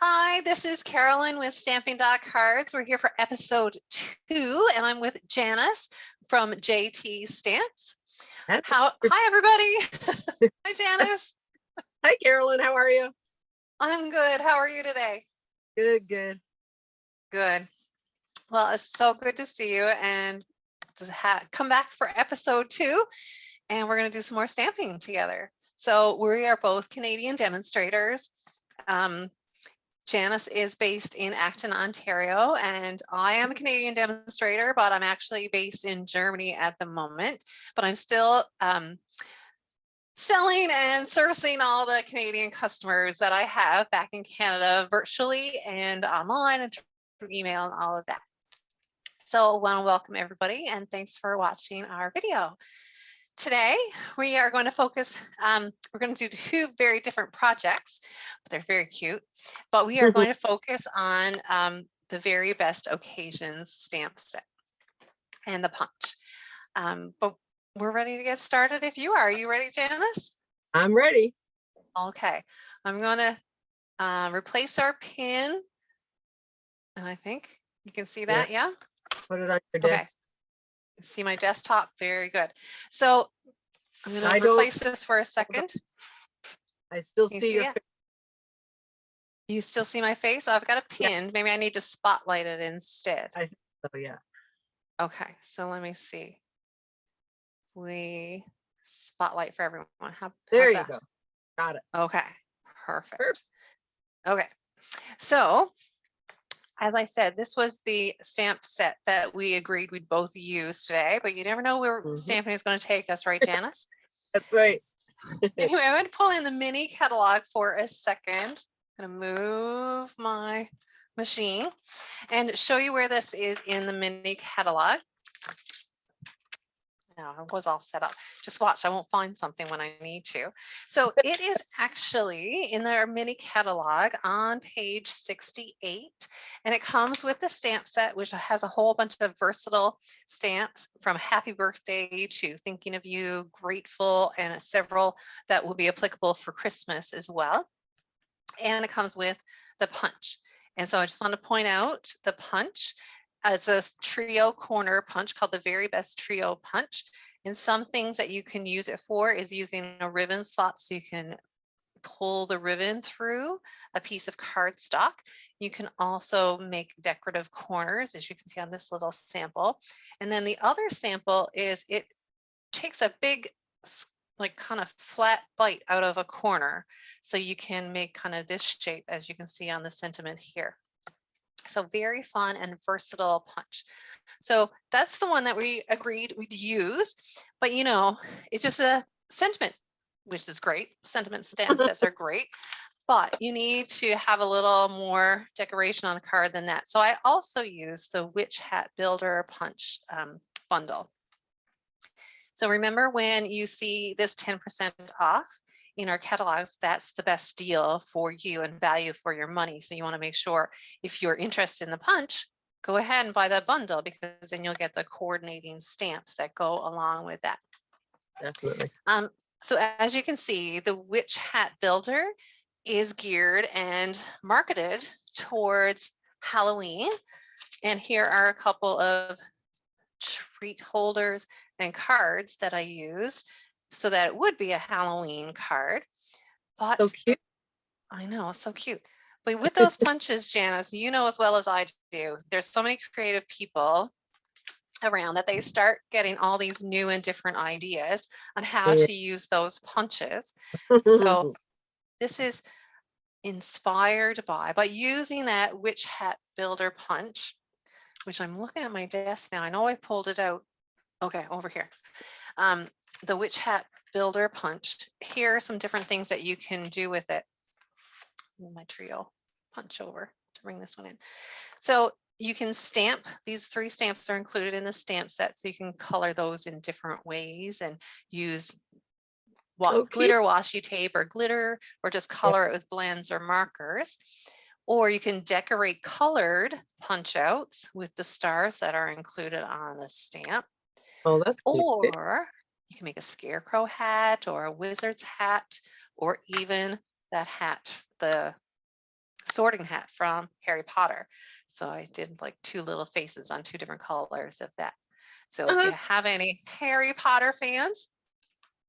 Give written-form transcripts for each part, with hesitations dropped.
Hi, this is Carolyn with Stampin' Cards. We're here for episode 2, and I'm with Janice from JT Stamps. Hi, everybody. Hi, Janice. Hi, Carolyn. How are you? I'm good. How are you today? Good. Good. Well, it's so good to see you and to come back for episode 2, and we're going to do some more stamping together. So we are both Canadian demonstrators. Janice is based in Acton, Ontario, and I am a Canadian demonstrator, but I'm actually based in Germany at the moment. But I'm still selling and servicing all the Canadian customers that I have back in Canada virtually and online and through email and all of that. So I want to welcome everybody and thanks for watching our video. Today, we are going to focus, we're going to do 2 very different projects, but they're very cute. But we are going to focus on the Very Best Occasions stamp set and the punch. But we're ready to get started if you are. Are you ready, Janice? I'm ready. Okay, I'm going to replace our pin. And I think you can see that, yeah? Put it on your desk. See my desktop? Very good. So I'm going to replace this for a second. I still see your face. You still see my face? I've got a pin. Yeah. Maybe I need to spotlight it instead. I think so, yeah. Okay, so let me see. We spotlight for everyone. There you go. Got it. Okay, perfect. Okay, so as I said, this was the stamp set that we agreed we'd both use today, but you never know where stamping is going to take us, right, Janice? That's right. Anyway, I'm going to pull in the mini catalog for a second. I'm going to move my machine and show you where this is in the mini catalog. Now, I was all set up. Just watch, I won't find something when I need to. So it is actually in their mini catalog on page 68, and it comes with the stamp set, which has a whole bunch of versatile stamps from happy birthday to thinking of you, grateful, and several that will be applicable for Christmas as well. And it comes with the punch. And so I just want to point out the punch. It's a trio corner punch called the Very Best Trio Punch. And some things that you can use it for is using a ribbon slot so you can pull the ribbon through a piece of cardstock. You can also make decorative corners, as you can see on this little sample. And then the other sample is it takes a big, like kind of flat bite out of a corner. So you can make kind of this shape, as you can see on the sentiment here. So very fun and versatile punch. So that's the one that we agreed we'd use, but you know, it's just a sentiment, which is great. Sentiment stamp sets are great, but you need to have a little more decoration on a card than that. So I also use the Witch Hat Builder Punch bundle. So remember when you see this 10% off in our catalogs, that's the best deal for you and value for your money. So you want to make sure if you're interested in the punch, go ahead and buy that bundle because then you'll get the coordinating stamps that go along with that. Definitely. So as you can see, the Witch Hat Builder is geared and marketed towards Halloween. And here are a couple of treat holders and cards that I used so that it would be a Halloween card. But so cute. I know, so cute. But with those punches, Janice, you know as well as I do, there's so many creative people around that they start getting all these new and different ideas on how to use those punches. So this is inspired by using that Witch Hat Builder punch, which I'm looking at my desk now. I know I pulled it out. Okay, over here. The Witch Hat Builder punch. Here are some different things that you can do with it. My trio punch over to bring this one in. So you can stamp, these 3 stamps are included in the stamp set, so you can color those in different ways and use glitter washi tape or glitter, or just color it with blends or markers. Or you can decorate colored punch outs with the stars that are included on the stamp. Oh, that's cute. Or you can make a scarecrow hat or a wizard's hat, or even that hat, the sorting hat from Harry Potter. So I did like 2 little faces on 2 different colors of that. So if you That's- have any Harry Potter fans,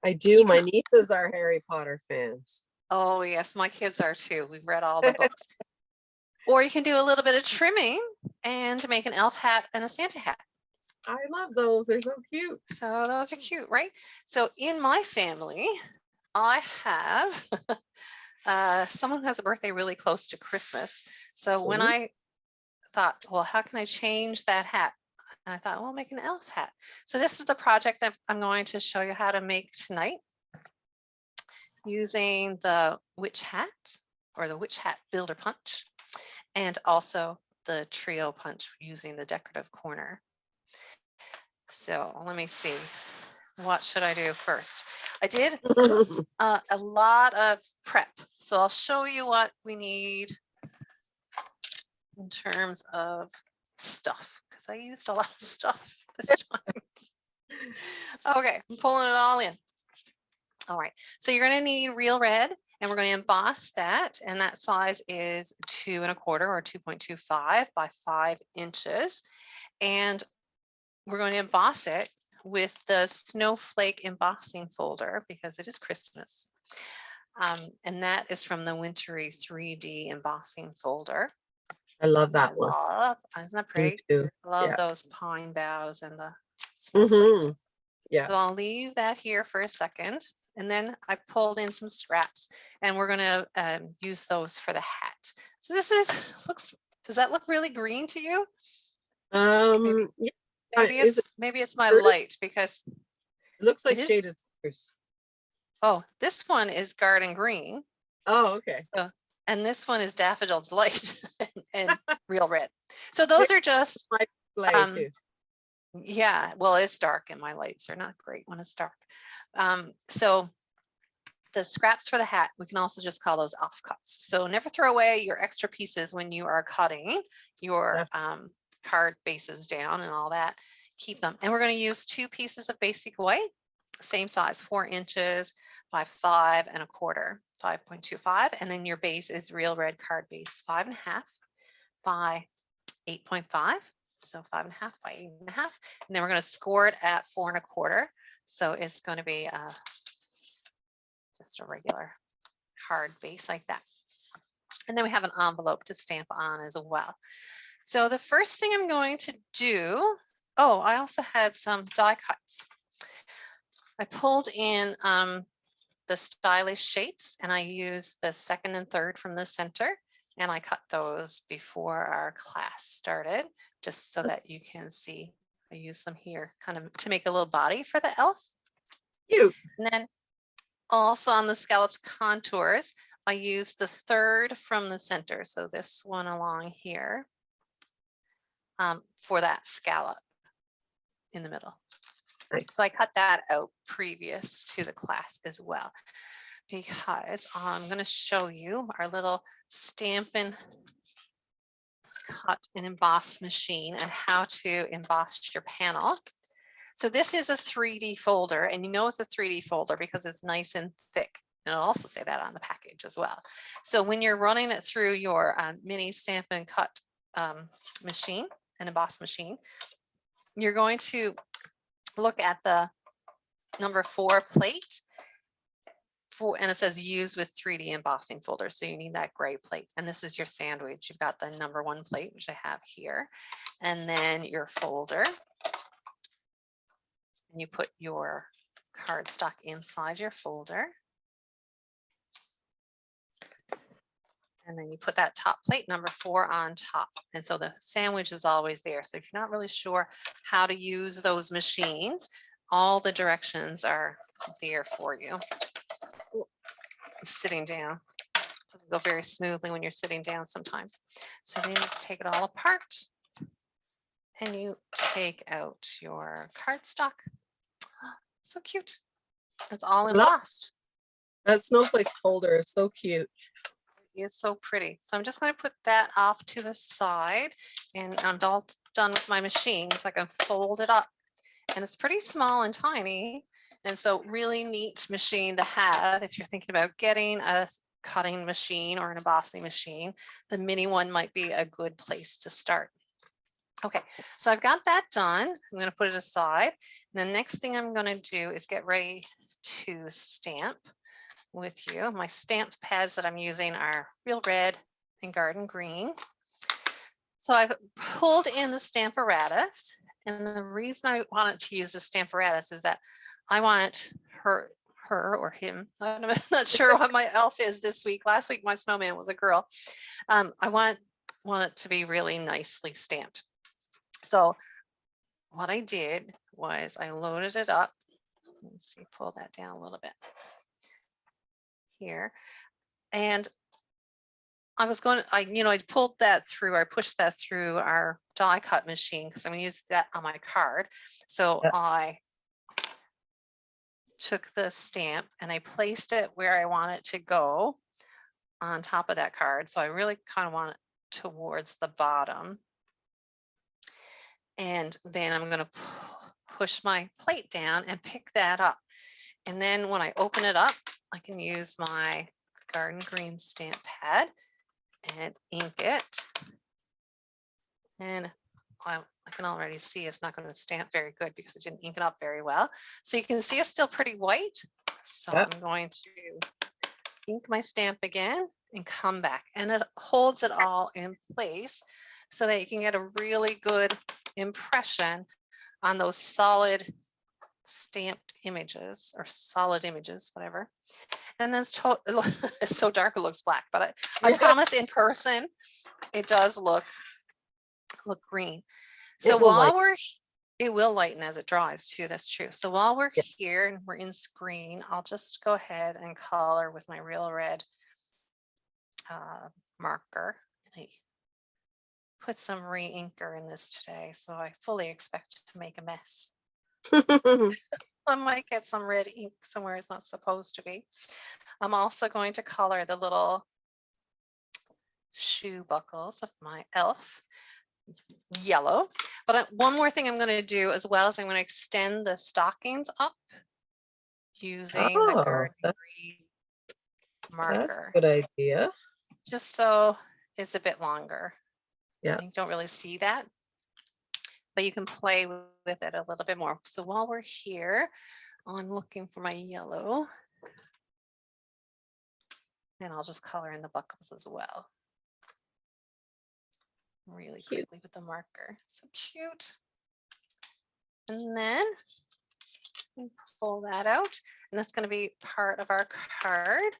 I do. you My can. nieces are Harry Potter fans. Oh yes, my kids are too. We've read all the books. Or you can do a little bit of trimming and make an elf hat and a Santa hat. I love those. They're so cute. So those are cute, right? So in my family, I have someone who has a birthday really close to Christmas. So when Mhm. I thought, well, how can I change that hat? And I thought, well, make an elf hat. So this is the project that I'm going to show you how to make tonight using the witch hat or the witch hat builder punch, and also the trio punch using the decorative corner. So let me see. What should I do first? I did a lot of prep. So I'll show you what we need in terms of stuff, because I used a lot of stuff this time. Okay, I'm pulling it all in. All right, so you're going to need real red, and we're going to emboss that, and that size is 2 1/4 or 2.25 by 5 inches. And we're going to emboss it with the snowflake embossing folder because it is Christmas. And that is from the Wintry 3D embossing folder. I love that one. Isn't that Me pretty? too. I love Yeah. those pine boughs and the snowflakes. Mhm. Yeah. So I'll leave that here for a second. And then I pulled in some scraps, and we're going to use those for the hat. So this does that look really green to you? Yeah. Maybe it's my spruce? light because It looks it like is. shaded spruce. Oh, this one is garden green. Oh, okay. So, and this one is daffodil delight and real red. So those are just, My display too. yeah, well, it's dark and my lights are not great when it's dark. So the scraps for the hat, we can also just call those offcuts. So never throw away your extra pieces when you are cutting your card bases down and all that. Keep them. And we're going to use 2 pieces of basic white, same size, 4 inches by 5 1/4, 5.25. And then your base is real red card base, 5 1/2 by 8.5. So 5 1/2 by 8 1/2. And then we're going to score it at 4 1/4. So it's going to be just a regular card base like that. And then we have an envelope to stamp on as well. So the first thing I'm going to do, oh, I also had some die cuts. I pulled in the stylish shapes, and I used the 2nd and 3rd from the center, and I cut those before our class started, just so that you can see. I use them here kind of to make a little body for the elf. Cute. And then also on the scalloped contours, I used the 3rd from the center. So this one along here for that scallop in the middle. Nice. So I cut that out previous to the class as well, because I'm going to show you our little Stampin' Cut and Emboss machine and how to emboss your panel. So this is a 3D folder, and you know it's a 3D folder because it's nice and thick. And it'll also say that on the package as well. So when you're running it through your mini Stampin' Cut machine, an emboss machine, you're going to look at the number 4 plate, and it says use with 3D embossing folder. So you need that gray plate. And this is your sandwich. You've got the number 1 plate, which I have here, and then your folder. And you put your cardstock inside your folder. And then you put that top plate, number 4, on top. And so the sandwich is always there. So if you're not really sure how to use those machines, all the directions are there for you. Sitting down doesn't go very smoothly when you're sitting down sometimes. So then you just take it all apart and you take out your cardstock. So cute. It's all embossed. That snowflake folder is so cute. It is so pretty. So I'm just going to put that off to the side, and I'm all done with my machine, so I can fold it up. And it's pretty small and tiny. And so really neat machine to have if you're thinking about getting a cutting machine or an embossing machine, the mini one might be a good place to start. Okay, so I've got that done. I'm going to put it aside. And the next thing I'm going to do is get ready to stamp with you. My stamped pads that I'm using are Real Red and Garden Green. So I've pulled in the Stamparatus, and the reason I wanted to use the Stamparatus is that I want her or him. I'm not sure what my elf is this week. Last week my snowman was a girl. I want it to be really nicely stamped. So what I did was I loaded it up. Let's see, pull that down a little bit here. And I was going to, I pulled that through, I pushed that through our die cut machine because I'm going to use that on my card. So Yeah. I took the stamp and I placed it where I want it to go on top of that card. So I really kind of want it towards the bottom. And then I'm going to push my plate down and pick that up. And then when I open it up, I can use my Garden Green stamp pad and ink it. And I can already see it's not going to stamp very good because it didn't ink it up very well. So you can see it's still pretty white. So Yep. I'm going to ink my stamp again and come back. And it holds it all in place so that you can get a really good impression on those solid stamped images or solid images, whatever. And then it's so dark it looks black, but I promise in person it does look green. So it will lighten as it dries too. That's true. So while we're here and we're in screen, I'll just go ahead and color with my Real Red marker. I put some re-inker in this today, so I fully expect to make a mess. I might get some red ink somewhere it's not supposed to be. I'm also going to color the little shoe buckles of my elf yellow. But one more thing I'm going to do as well is I'm going to extend the stockings up using the Garden Green marker. That's a good idea. Just so it's a bit longer. Yeah. You don't really see that, but you can play with it a little bit more. So while we're here, I'm looking for my yellow. And I'll just color in the buckles as well. Really quickly with the marker. So cute. And then we pull that out. And that's going to be part of our card.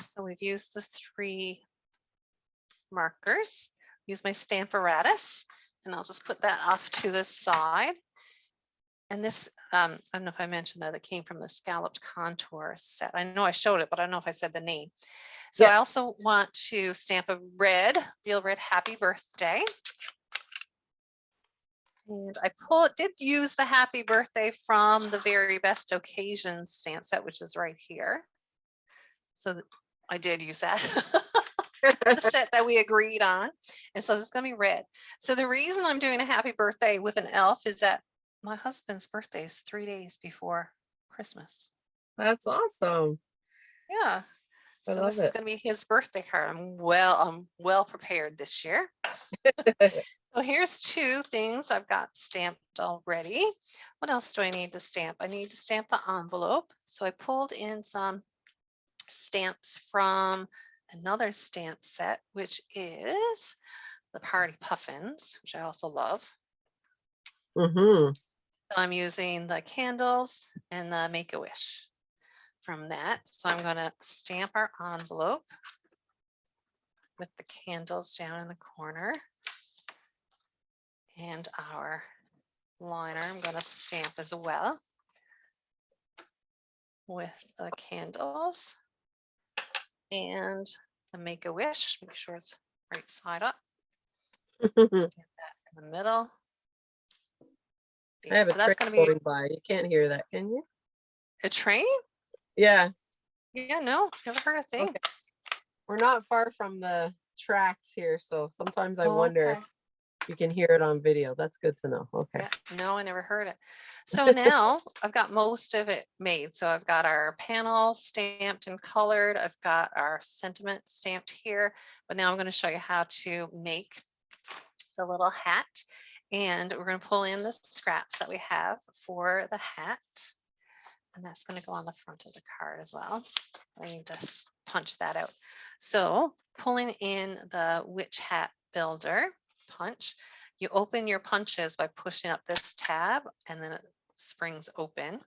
So we've used the 3 markers. Use my Stamparatus. And I'll just put that off to the side. And this, I don't know if I mentioned that it came from the Scalloped Contour set. I know I showed it, but I don't know if I said the name. So I also want to stamp a Real Red Happy Birthday. And I did use the Happy Birthday from the Very Best Occasion stamp set, which is right here. So I did use that. The set that we agreed on. And so this is going to be red. So the reason I'm doing a Happy Birthday with an elf is that my husband's birthday is 3 days before Christmas. That's awesome. Yeah. So this is going to be his birthday card. I'm well prepared this year. So here's 2 things I've got stamped already. What else do I need to stamp? I need to stamp the envelope. So I pulled in some stamps from another stamp set, which is the Party Puffins, which I also love. Mm-hmm. So I'm using the candles and the Make-A-Wish from that. So I'm going to stamp our envelope with the candles down in the corner. And our liner I'm going to stamp as well with the candles and the Make-A-Wish. Make sure it's right side up. Stamp that in the middle. I have so a that's train going to be going by. You can't hear that, can you? a train? Yeah. Yeah, no, never heard a thing. Okay. We're not far from the tracks here, so sometimes I wonder if You can hear it on video. That's good to know. Okay. Yeah, no, I never heard it. So now I've got most of it made. So I've got our panel stamped and colored. I've got our sentiment stamped here, but now I'm going to show you how to make the little hat. And we're going to pull in the scraps that we have for the hat. And that's going to go on the front of the card as well. I need to punch that out. So pulling in the witch hat builder punch, you open your punches by pushing up this tab and then it springs open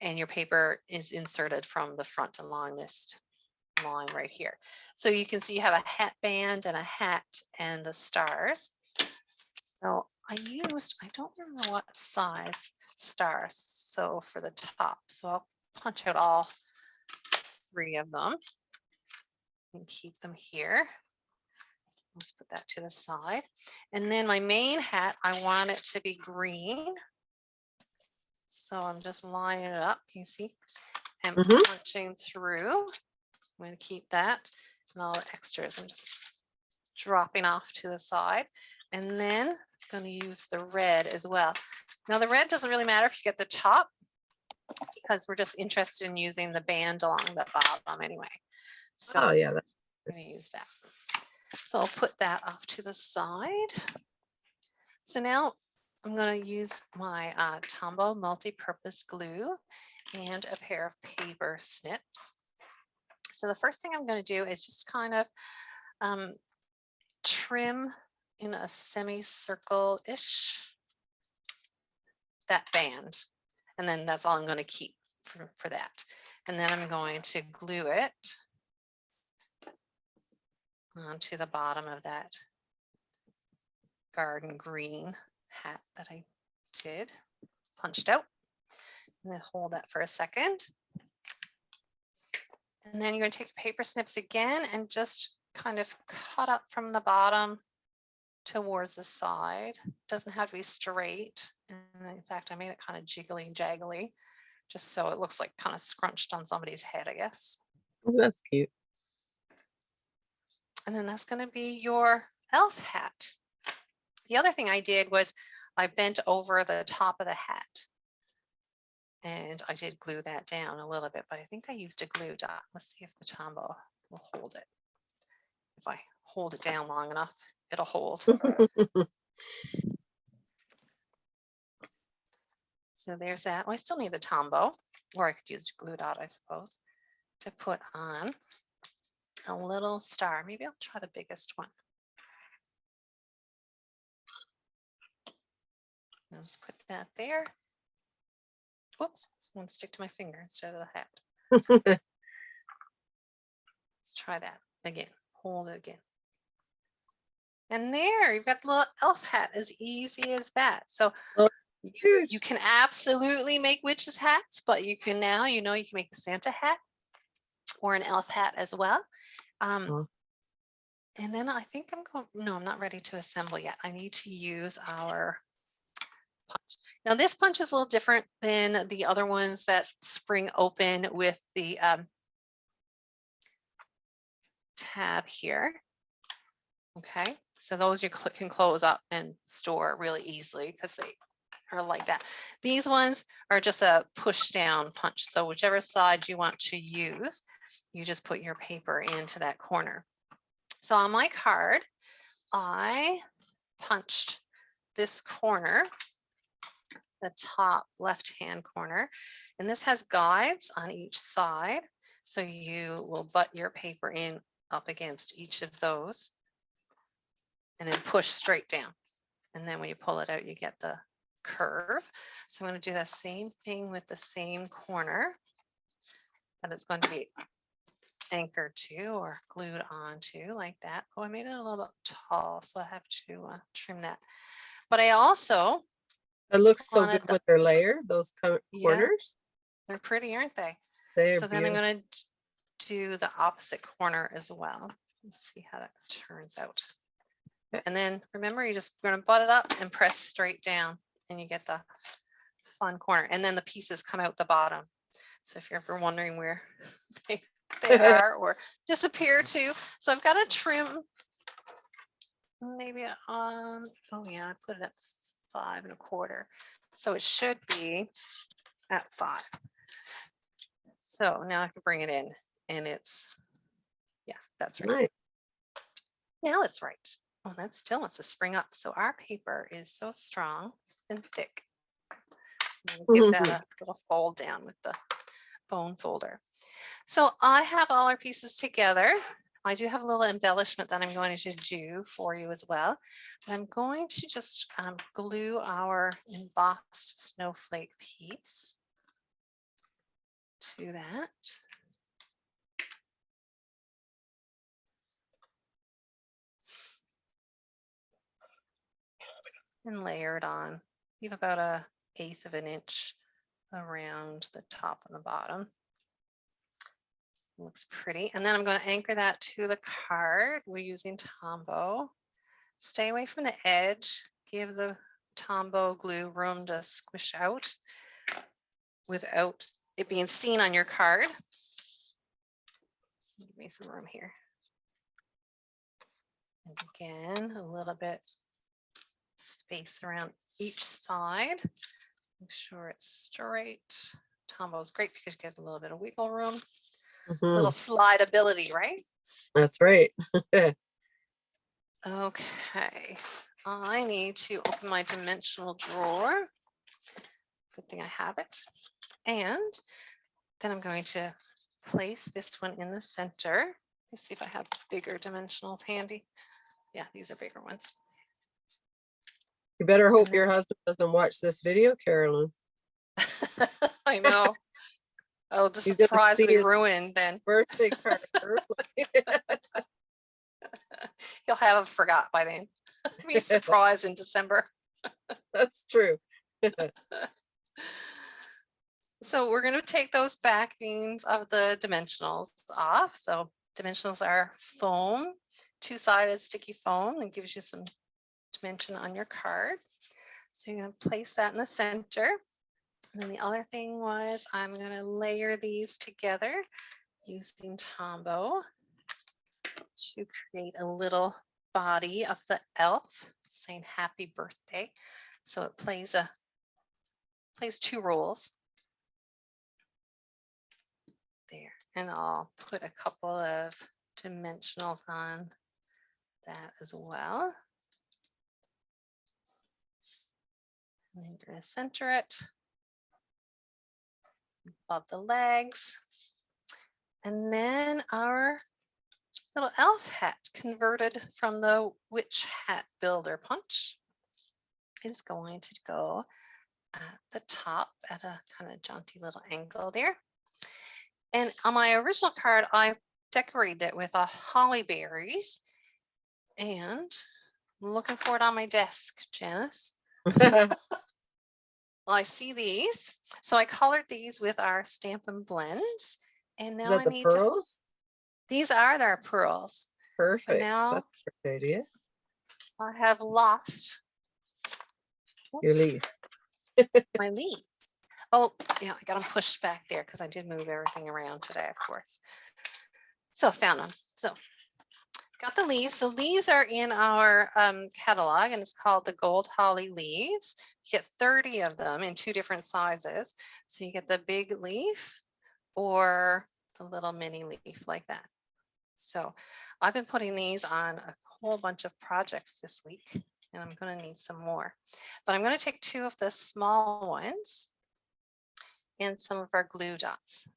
and your paper is inserted from the front along this line right here. So you can see you have a hat band and a hat and the stars. So I don't remember what size stars. So for the top, so I'll punch out all 3 of them and keep them here. Let's put that to the side. And then my main hat, I want it to be green. So I'm just lining it up, can you see? And punching through. I'm going to keep that and all the extras. I'm just dropping off to the side. And then I'm going to use the red as well. Now the red doesn't really matter if you get the top because we're just interested in using the band along the bottom anyway. So Oh yeah, I'm going to use that. So I'll put that off to the side. So now I'm going to use my Tombow multi-purpose glue and a pair of paper snips. So the first thing I'm going to do is just kind of trim in a semicircle-ish that band. And then that's all I'm going to keep for that. And then I'm going to glue it onto the bottom of that garden green hat that I did, punched out. And then hold that for a second. And then you're going to take your paper snips again and just kind of cut up from the bottom towards the side. It doesn't have to be straight. And in fact, I made it kind of jiggly jaggly, just so it looks like kind of scrunched on somebody's head, I guess. oh, that's cute. And then that's going to be your elf hat. The other thing I did was I bent over the top of the hat. And I did glue that down a little bit, but I think I used a glue dot. Let's see if the Tombow will hold it. If I hold it down long enough, it'll hold. So there's that. Oh, I still need the Tombow, or I could use a glue dot, I suppose, to put on a little star. Maybe I'll try the biggest one. I'll just put that there. Whoops, this one stick to my finger instead of the hat. Let's try that again. Hold it again. And there, you've got the little elf hat, as easy as that. So you can absolutely make witches hats, but you can now, you can make a Santa hat or an elf hat as well. And then I think I'm not ready to assemble yet. I need to use our punch. Now this punch is a little different than the other ones that spring open with the tab here. Okay, so those you can close up and store really easily because they are like that. These ones are just a push down punch. So whichever side you want to use, you just put your paper into that corner. So on my card, I punched this corner, the top left-hand corner, and this has guides on each side. So you will butt your paper in up against each of those and then push straight down. And then when you pull it out, you get the curve. So I'm going to do the same thing with the same corner that it's going to be anchored to or glued onto like that. Oh, I made it a little bit tall, so I have to trim that. But I also it looks so good with their layer, those corners. Yeah, they're pretty, aren't they? So then I'm going to do the opposite corner as well. Let's see how that turns out. And then remember, you're just going to butt it up and press straight down and you get the fun corner. And then the pieces come out the bottom. So if you're ever wondering where they are or disappear to. So I've got to trim maybe on, oh yeah, I put it at 5 1/4. So it should be at 5. So now I can bring it in and it's, yeah, that's right. Right. Now it's right. Oh, that still wants to spring up. So our paper is so strong and thick. So I'm gonna give that a little fold down with the bone folder. So I have all our pieces together. I do have a little embellishment that I'm going to do for you as well. But I'm going to just glue our embossed snowflake piece to that. And layer it on. Leave about 1/8 of an inch around the top and the bottom. Looks pretty. And then I'm going to anchor that to the card. We're using Tombow. Stay away from the edge. Give the Tombow glue room to squish out without it being seen on your card. Give me some room here. And again, a little bit space around each side. Make sure it's straight. Tombow is great because you get a little bit of wiggle room. Little slidability, right? That's right. Okay, I need to open my dimensional drawer. Good thing I have it. And then I'm going to place this one in the center. Let's see if I have bigger dimensionals handy. Yeah, these are bigger ones. You better hope your husband doesn't watch this video, Carolyn. I know. Oh, the He's gonna surprise will see be his ruined then. birthday card early. He'll have forgot by then. Be surprised in December. That's true. So we're going to take those backings of the dimensionals off. So dimensionals are foam, two-sided sticky foam, and gives you some dimension on your card. So you're going to place that in the center. And then the other thing was I'm going to layer these together using Tombow to create a little body of the elf saying happy birthday. So it plays two roles there. And I'll put a couple of dimensionals on that as well. And then you're going to center it above the legs. And then our little elf hat converted from the witch hat builder punch is going to go at the top at a kind of jaunty little angle there. And on my original card, I decorated it with holly berries, and I'm looking for it on my desk, Janice. Well, I see these. So I colored these with our Stampin' Blends. And now I need pearls? These are their pearls. Perfect. Now that's a good idea. I have lost your leaves. My leaves. Oh, yeah, I got them pushed back there because I did move everything around today, of course. So found them. So got the leaves. The leaves are in our catalog, and it's called the Gold Holly Leaves. You get 30 of them in 2 different sizes. So you get the big leaf or the little mini leaf like that. So I've been putting these on a whole bunch of projects this week, and I'm going to need some more. But I'm going to take 2 of the small ones and some of our glue dots.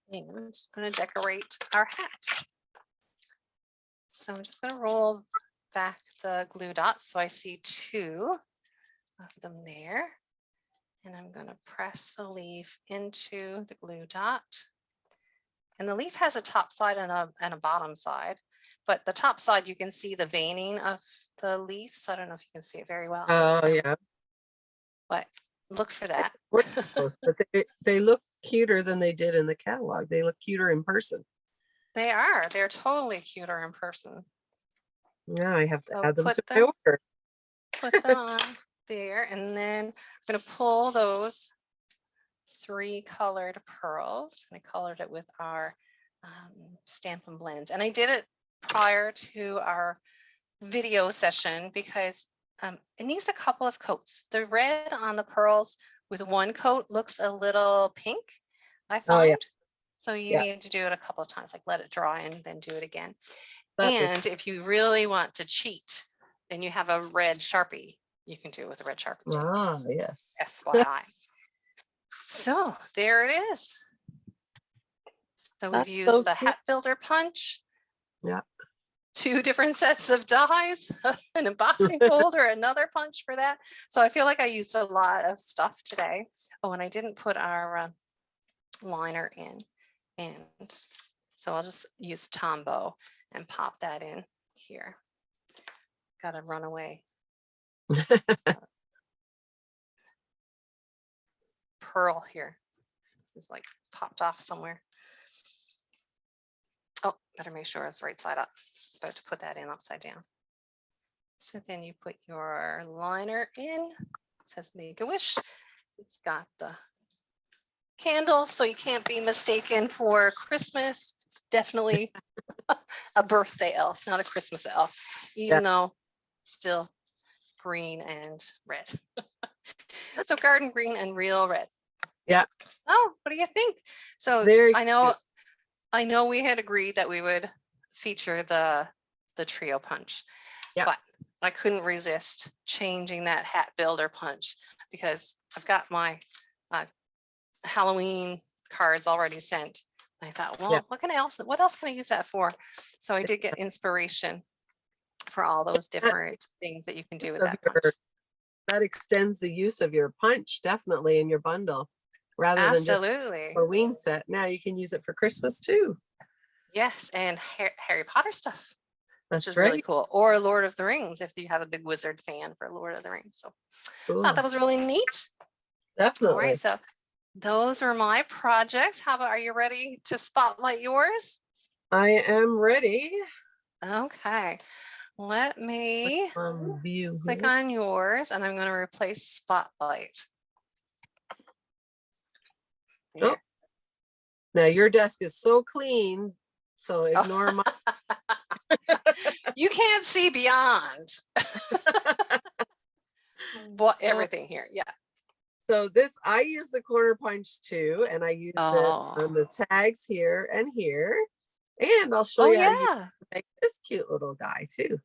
And I'm just going to decorate our hat. So I'm just going to roll back the glue dots so I see 2 of them there. And I'm going to press the leaf into the glue dot. And the leaf has a top side and a bottom side, but the top side you can see the veining of the leaf. So I don't know if you can see it very well. Oh yeah. But look for that. But they look cuter than they did in the catalog. They look cuter in person. They are. They're totally cuter in person. Yeah, I have to add them to my order. Put them on there, and then I'm going to pull those 3 colored pearls. I colored it with our Stampin' Blends, and I did it prior to our video session because it needs a couple of coats. The red on the pearls with one coat looks a little pink, I Oh yeah, find. So you yeah. need to do it a couple of times, like let it dry and then do it again. That And makes if you really want to cheat and you have a red Sharpie, you can do it with a red Sharpie too. yes. FYI. So there it is. So we've That's used so the cute. hat builder punch, Yeah. 2 different sets of dies, an embossing folder, another punch for that. So I feel like I used a lot of stuff today. Oh, and I didn't put our liner in. And so I'll just use Tombow and pop that in here. Gotta run away. Pearl here. It's like popped off somewhere. Oh, better make sure it's right side up. Just about to put that in upside down. So then you put your liner in. It says Make a Wish. It's got the candles, so you can't be mistaken for Christmas. It's definitely a birthday elf, not a Christmas elf, even though still green and red. So garden green and real red. Yeah. Oh, what do you think? So Very I know we had agreed that we would feature the trio punch, but I couldn't resist changing that hat builder punch because I've got my Halloween cards already sent. I thought, well, what else can I use that for? So I did get inspiration for all those different things that you can do with that punch. That extends the use of your punch definitely in your bundle rather than just Halloween set. Now you can use it for Christmas too. Yes, and Harry Potter stuff. That's which is right. really cool. Or Lord of the Rings, if you have a big wizard fan for Lord of the Rings. So thought that was really neat. Definitely. All right, so those are my projects. How about, are you ready to spotlight yours? I am ready. Okay, let me click on yours and I'm going to replace spotlight. Oh, now your desk is so clean, so ignore my. You can't see beyond what everything here. Yeah. So this, I use the corner punch too, and I used it on the tags here and here. And I'll show you how to make this cute little guy too.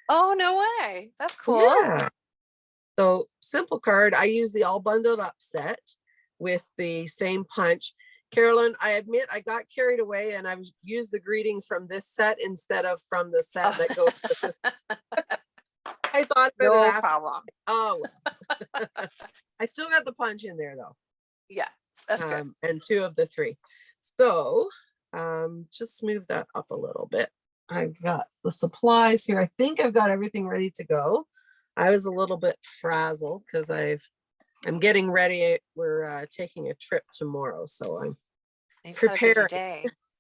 Oh, no way. That's cool. Yeah. So simple card. I use the all bundled up set with the same punch. Carolyn, I admit I got carried away and I used the greetings from this set instead of from the set that goes with this. I thought no problem. Oh, well. I still got the punch in there though. Yeah, that's good. And 2 of the 3. So just move that up a little bit. I've got the supplies here. I think I've got everything ready to go. I was a little bit frazzled because I'm getting ready. We're taking a trip tomorrow, so I'm preparing.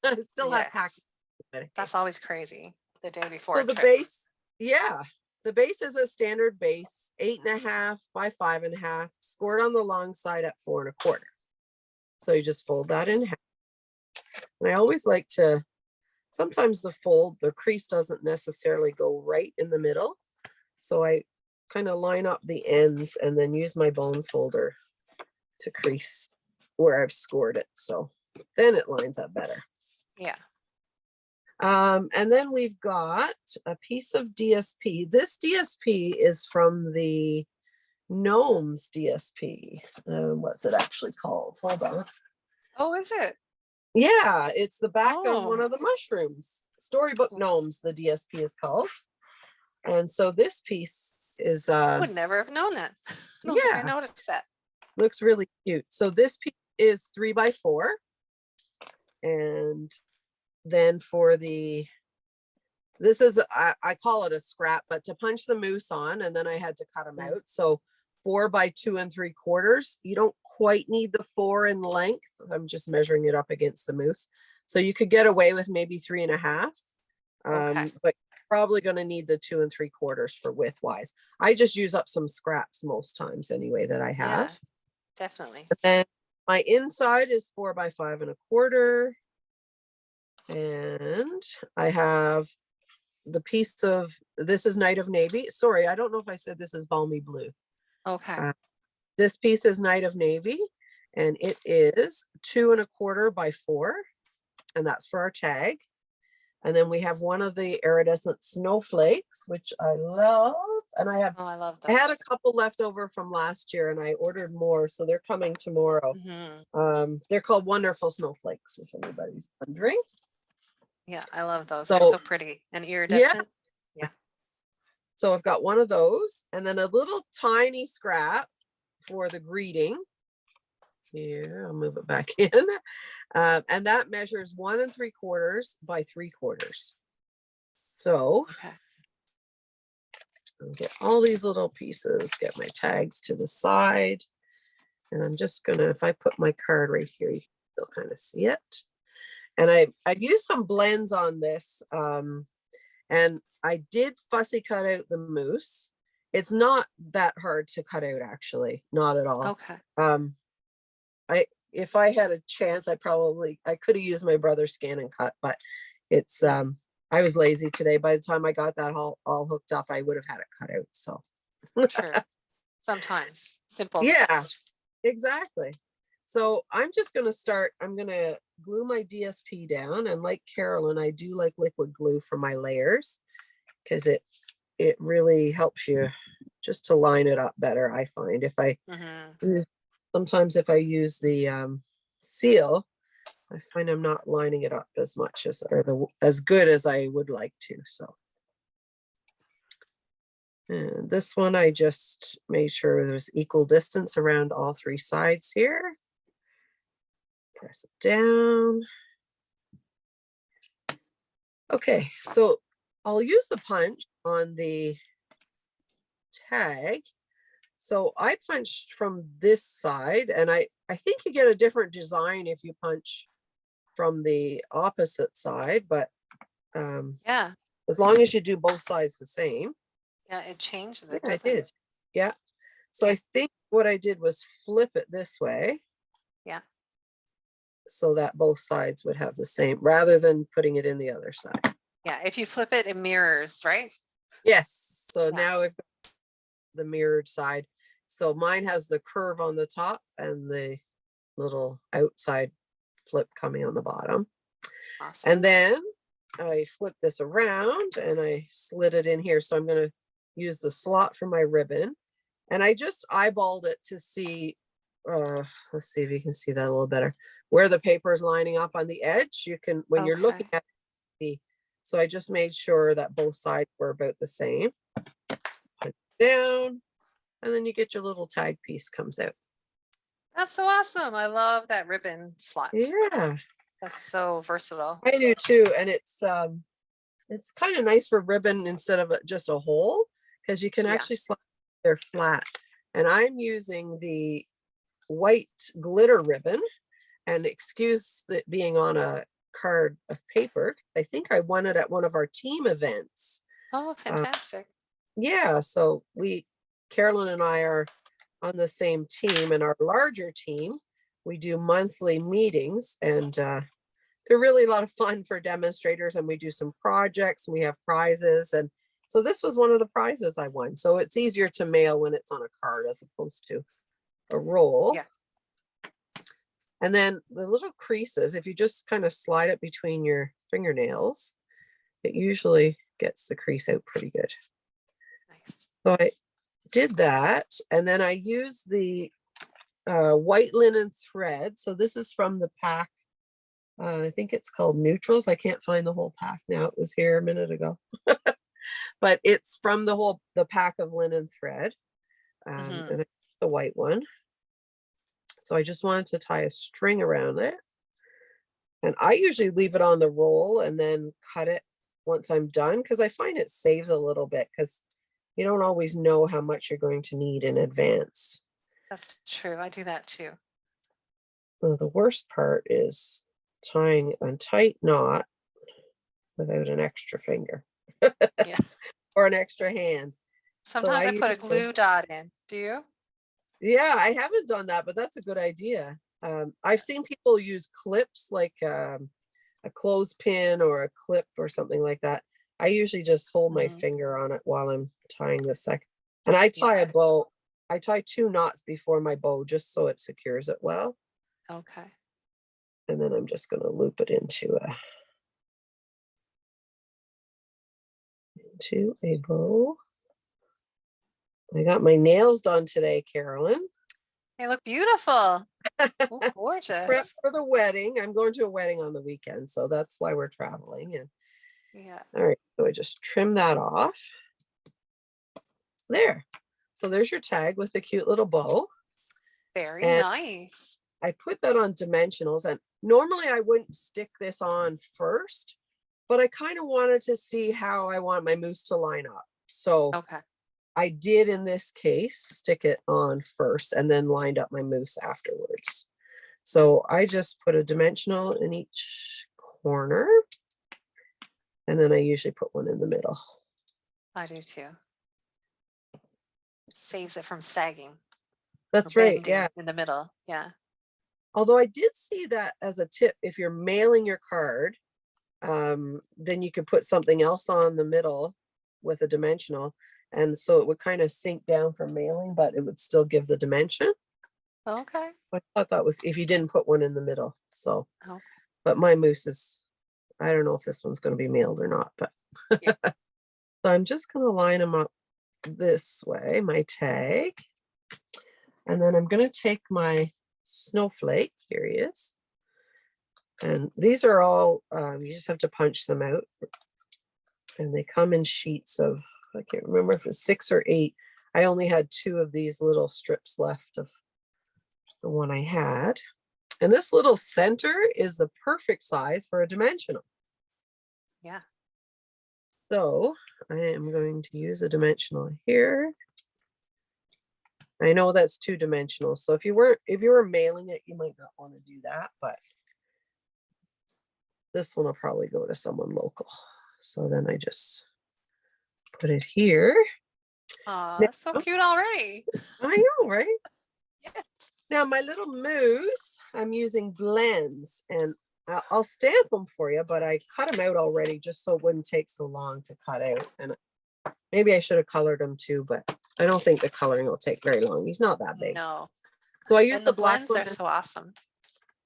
I still have packing. That's always crazy. The day before. So the base, the base is a standard base, 8.5 by 5.5, scored on the long side at 4 1/4. So you just fold that in half. And I always like to. Sometimes the crease doesn't necessarily go right in the middle. So I kind of line up the ends and then use my bone folder to crease where I've scored it. So then it lines up better. Yeah. And then we've got a piece of DSP. This DSP is from the Gnomes DSP. What's it actually called? Hold on. Oh, is it? Yeah, it's the back of one of the mushrooms. Storybook Gnomes, the DSP is called. And so this piece is I would never have known that. I don't think I noticed that. Looks really cute. So this piece is 3 by 4. And then for this is I call it a scrap, but to punch the moose on, and then I had to cut them out. So 4 by 2 3/4. You don't quite need the 4 in length. I'm just measuring it up against the moose. So you could get away with maybe 3.5. But you're probably going to need the 2 3/4 for width wise. I just use up some scraps most times anyway that I have. Yeah, definitely. And then my inside is 4 by 5 1/4. And I have the piece of, this is Night of Navy. Sorry, I don't know if I said this is Balmy Blue. Okay. This piece is Night of Navy, and it is 2 1/4 by 4, and that's for our tag. And then we have one of the iridescent snowflakes, which I love. And I love I had those. a couple left over from last year, and I ordered more, so they're coming tomorrow. They're called Wonderful Snowflakes, if anybody's wondering. Yeah, I love those. They're so pretty and iridescent. Yeah. So I've got one of those, and then a little tiny scrap for the greeting. Here, I'll move it back in. And that measures 1 3/4 by 3/4. So I'll get all these little pieces, get my tags to the side. And I'm just gonna, if I put my card right here, you can still kind of see it. And I've used some blends on this. And I did fussy cut out the moose. It's not that hard to cut out, actually, not at all. Okay. If I had a chance, I could have used my brother's scan and cut, but it's I was lazy today. By the time I got that all hooked up, I would have had it cut out. So True. Sometimes simple. Yeah, exactly. So I'm just going to start. I'm going to glue my DSP down, and like Carolyn, I do like liquid glue for my layers because it really helps you just to line it up better. I find if I sometimes if I use the seal, I find I'm not lining it up as much as good as I would like to. So, and this one I just made sure there's equal distance around all 3 sides here. Press it down. Okay, so I'll use the punch on the tag. So I punched from this side, and I think you get a different design if you punch from the opposite side, but Yeah. as long as you do both sides the same. Yeah, it changes it. Yeah, I did. Yeah. So I think what I did was flip it this way. Yeah. So that both sides would have the same, rather than putting it in the other side. Yeah, if you flip it, it mirrors, right? Yes. So now we've got the mirrored side. So mine has the curve on the top and the little outside flip coming on the bottom. Awesome. And then I flip this around and I slid it in here. So I'm going to use the slot for my ribbon, and I just eyeballed it to see, let's see if you can see that a little better, where the paper is lining up on the edge. You can, when you're looking at the, so I just made sure that both sides were about the same. Put it down, and then you get your little tag piece comes out. That's so awesome. I love that ribbon slot. Yeah. That's so versatile. I do too. And it's kind of nice for ribbon instead of just a hole, because you can actually slide there flat. And I'm using the white glitter ribbon, and excuse it being on a card of paper. I think I won it at one of our team events. Oh, fantastic. Yeah. So Carolyn and I are on the same team, and our larger team, we do monthly meetings, and they're really a lot of fun for demonstrators, and we do some projects and we have prizes. And so this was one of the prizes I won. So it's easier to mail when it's on a card as opposed to a roll. Yeah. And then the little creases, if you just kind of slide it between your fingernails, it usually gets the crease out pretty good. Nice. So I did that, and then I used the white linen thread. So this is from the pack. I think it's called Neutrals. I can't find the whole pack now. It was here a minute ago. But it's from the pack of linen thread. And it's the white one. So I just wanted to tie a string around it. And I usually leave it on the roll and then cut it once I'm done, because I find it saves a little bit, because you don't always know how much you're going to need in advance. That's true. I do that too. Well, the worst part is tying a tight knot without an extra finger. Yeah. Or an extra hand. Sometimes I put a glue dot in. Do you? Yeah, I haven't done that, but that's a good idea. I've seen people use clips, like a clothespin or a clip or something like that. I usually just hold my Mhm. finger on it while I'm tying the second. And I tie Yeah. a bow. I tie 2 knots before my bow just so it secures it well. Okay. And then I'm just going to loop it into a bow. I got my nails done today, Carolyn. They look beautiful. Oh, Prep gorgeous. for the wedding. I'm going to a wedding on the weekend, so that's why we're traveling. And Yeah. all right, so I just trim that off. There. So there's your tag with the cute little bow. Very And nice. I put that on dimensionals, and normally I wouldn't stick this on first, but I kind of wanted to see how I want my moose to line up. So Okay. I did, in this case, stick it on first and then lined up my moose afterwards. So I just put a dimensional in each corner, and then I usually put one in the middle. I do too. Saves it from sagging. That's or right, bending yeah. in the middle. Yeah. Although I did see that as a tip, if you're mailing your card, then you could put something else on the middle with a dimensional. And so it would kind of sink down for mailing, but it would still give the dimension. Okay. I thought that was if you didn't put one in the middle. So, Okay. but my moose is, I don't know if this one's going to be mailed or not, but Yeah. so I'm just going to line them up this way, my tag. And then I'm going to take my snowflake. Here he is. And these are all, you just have to punch them out. And they come in sheets of, I can't remember if it's 6 or 8. I only had 2 of these little strips left of the one I had. And this little center is the perfect size for a dimensional. Yeah. So I am going to use a dimensional here. I know that's 2-dimensional. So if you were mailing it, you might not want to do that, but this one will probably go to someone local. So then I just put it here. Oh, Now, that's so cute already. I know, right? Yes. Now my little moose, I'm using blends, and I'll stamp them for you, but I cut them out already just so it wouldn't take so long to cut out. And maybe I should have colored them too, but I don't think the coloring will take very long. He's not that big. No. So I use And the the black blends are blend. so awesome.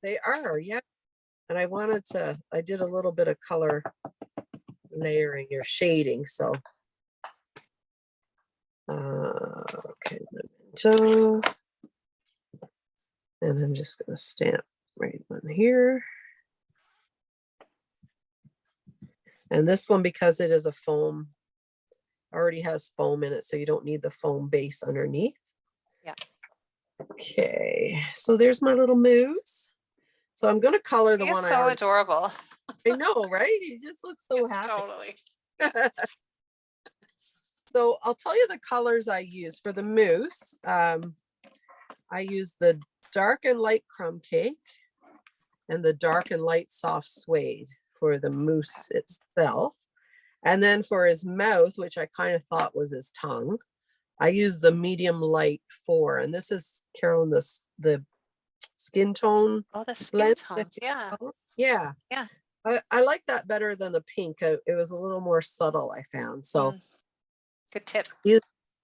They are, yeah. And I did a little bit of color layering or shading. So, okay. So, and I'm just going to stamp right on here. And this one, because it is a foam, already has foam in it, so you don't need the foam base underneath. Yeah. Okay, so there's my little moose. So I'm going to color the He is one I so already, adorable. I know, right? He just looks so Yes, happy. totally. So I'll tell you the colors I use for the moose. I use the dark and light crumb cake and the dark and light soft suede for the moose itself. And then for his mouth, which I kind of thought was his tongue, I use the medium light 4. And this is, Carolyn, the skin tone. Oh, the skin blend. tones. Yeah. Yeah. Yeah. I like that better than the pink. It was a little more subtle, I found. So Good tip.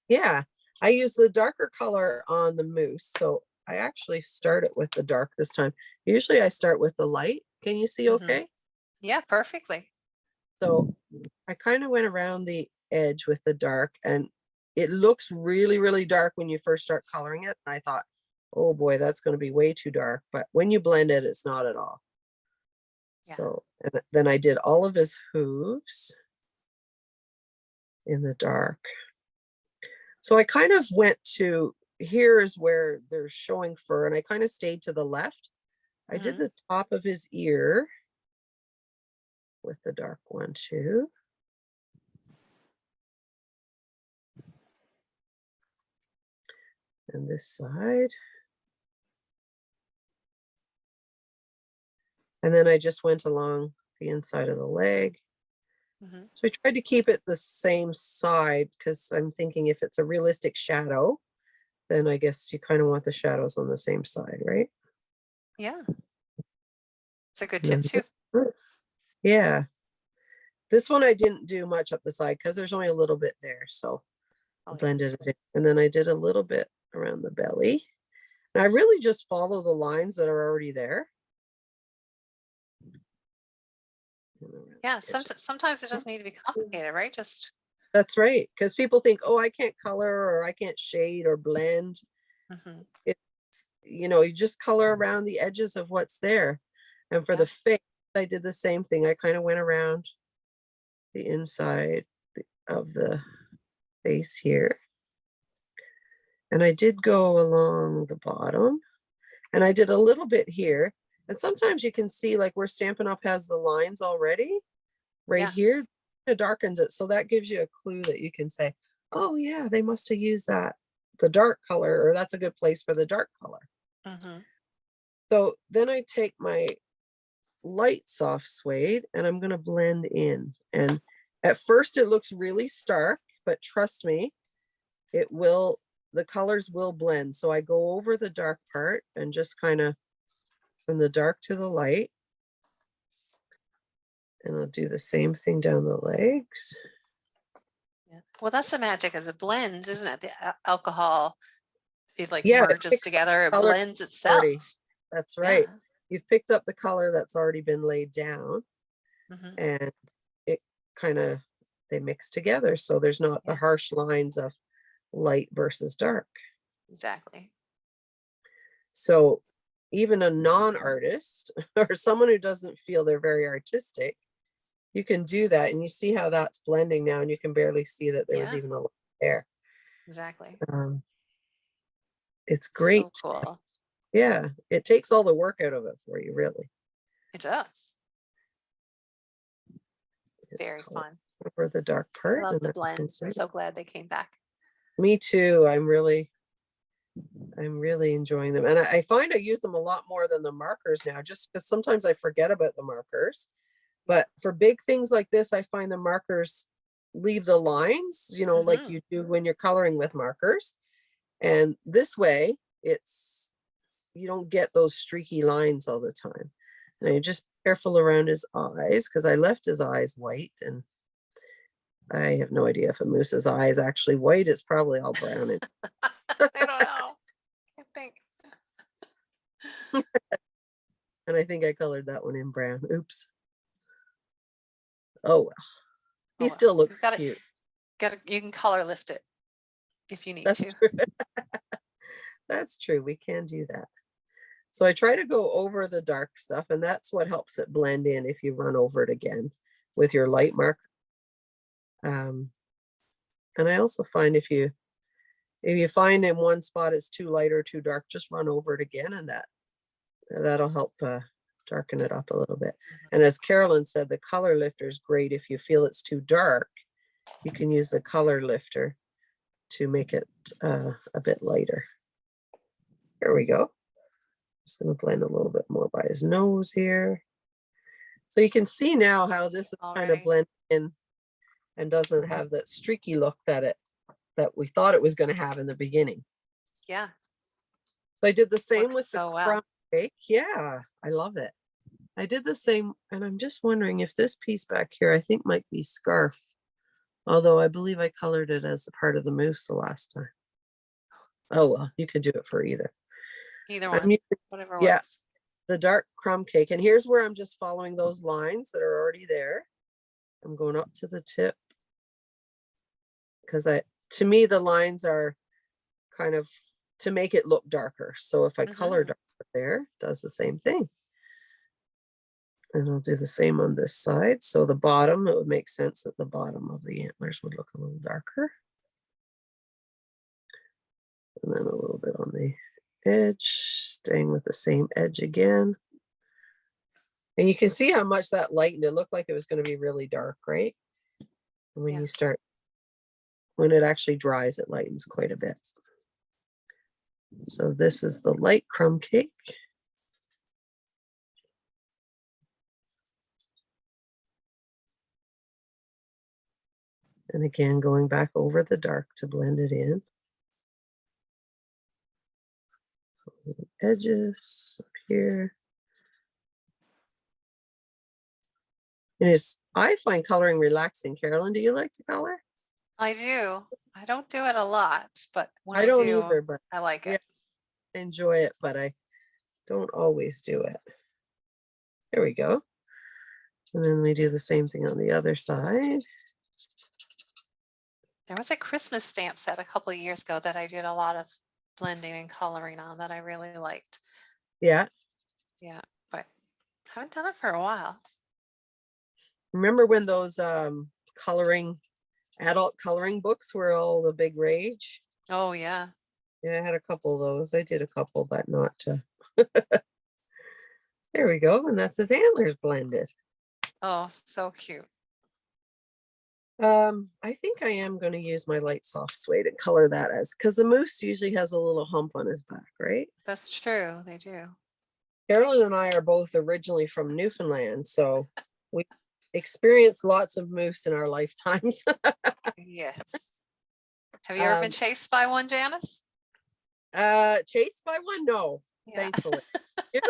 yeah, I use the darker color on the moose. So I actually started with the dark this time. Usually I start with the light. Can you see okay? Yeah, perfectly. So I kind of went around the edge with the dark, and it looks really, really dark when you first start coloring it. And I thought, oh boy, that's going to be way too dark. But when you blend it, it's not at all. Yeah. So and then I did all of his hooves in the dark. So I kind of went to, here is where they're showing fur, and I kind of stayed to the left. I did the top of his ear with the dark one too. And this side. And then I just went along the inside of the leg. So I tried to keep it the same side because I'm thinking if it's a realistic shadow, then I guess you kind of want the shadows on the same side, right? Yeah. It's a good tip too. Yeah. This one I didn't do much up the side because there's only a little bit there. So I blended it in. And then I did a little bit around the belly. And I really just follow the lines that are already there. Yeah, sometimes it doesn't need to be complicated, right? Just That's right. Because people think, oh, I can't color or I can't shade or blend. It's, you know, you just color around the edges of what's there. And for the face, I did the same thing. I kind of went around the inside of the face here. And I did go along the bottom. And I did a little bit here. And sometimes you can see like where Stampin' Up! Has the lines already. Right here, it darkens it. So that gives you a clue that you can say, oh yeah, they must have used that, the dark color, or that's a good place for the dark color. So then I take my light soft suede and I'm going to blend in. And at first it looks really stark, but trust me, it will, the colors will blend. So I go over the dark part and just kind of from the dark to the light. And I'll do the same thing down the legs. Well, that's the magic of the blends, isn't it? The alcohol, it like Yeah, merges together, it blends itself. Already. That's right. You've picked up the color that's already been laid down, and it kind of, they mix together. So there's not the harsh lines of light versus dark. Exactly. So even a non-artist or someone who doesn't feel they're very artistic, you can do that. And you see how that's blending now, and you can barely see that there was even a light there. Exactly. It's great. So cool. Yeah, it takes all the work out of it for you, really. It does. Very fun. Over the dark part. I love the blends. I'm so glad they came back. Me too. I'm really enjoying them. And I find I use them a lot more than the markers now, just because sometimes I forget about the markers. But for big things like this, I find the markers leave the lines, you know, like you do when you're coloring with markers. And this way, it's, you don't get those streaky lines all the time. And you're just careful around his eyes, because I left his eyes white, and I have no idea if a moose's eye is actually white. It's probably all brown. I don't know. I think. And I think I colored that one in brown. Oops. Oh well. He still looks cute. You can color lift it if you need to. True. That's true. We can do that. So I try to go over the dark stuff, and that's what helps it blend in if you run over it again with your light marker. And I also find if you find in one spot it's too light or too dark, just run over it again, and that'll help darken it up a little bit. And as Carolyn said, the color lifter is great. If you feel it's too dark, you can use the color lifter to make it a bit lighter. There we go. Just going to blend a little bit more by his nose here. So you can see now how this is kind of blended in and doesn't have that streaky look that we thought it was going to have in the beginning. Yeah. So I did the same with so the crumb cake. Yeah, I love it. I did the same, and I'm just wondering if this piece back here, I think might be scarf. Although I believe I colored it as a part of the mousse the last time. Oh, well, you can do it for either. Either one, whatever works. The dark crumb cake. And here's where I'm just following those lines that are already there. I'm going up to the tip. Because to me, the lines are kind of to make it look darker. So if I color darker there, it does the same thing. And I'll do the same on this side. So the bottom, it would make sense that the bottom of the antlers would look a little darker. And then a little bit on the edge, staying with the same edge again. And you can see how much that lightened. It looked like it was going to be really dark, right? And when you start, when it actually dries, it lightens quite a bit. So this is the light crumb cake. And again, going back over the dark to blend it in. Edges up here. And I find coloring relaxing. Carolyn, do you like to color? I do. I don't do it a lot, but when I I don't do, either, but I like yeah, it. I enjoy it, but I don't always do it. There we go. And then we do the same thing on the other side. There was a Christmas stamp set a couple of years ago that I did a lot of blending and coloring on that I really liked. Yeah. Yeah, but I haven't done it for a while. Remember when those adult coloring books were all the big rage? Oh yeah. Yeah, I had a couple of those. I did a couple, but not there we go. And that's his antlers blended. Oh, so cute. I think I am going to use my light soft suede and color that as, because the moose usually has a little hump on his back, right? That's true. They do. Carolyn and I are both originally from Newfoundland, so we experienced lots of moose in our lifetimes. Yes. Have you ever been chased by one, Janice? Chased by one? No, Yeah. thankfully. You?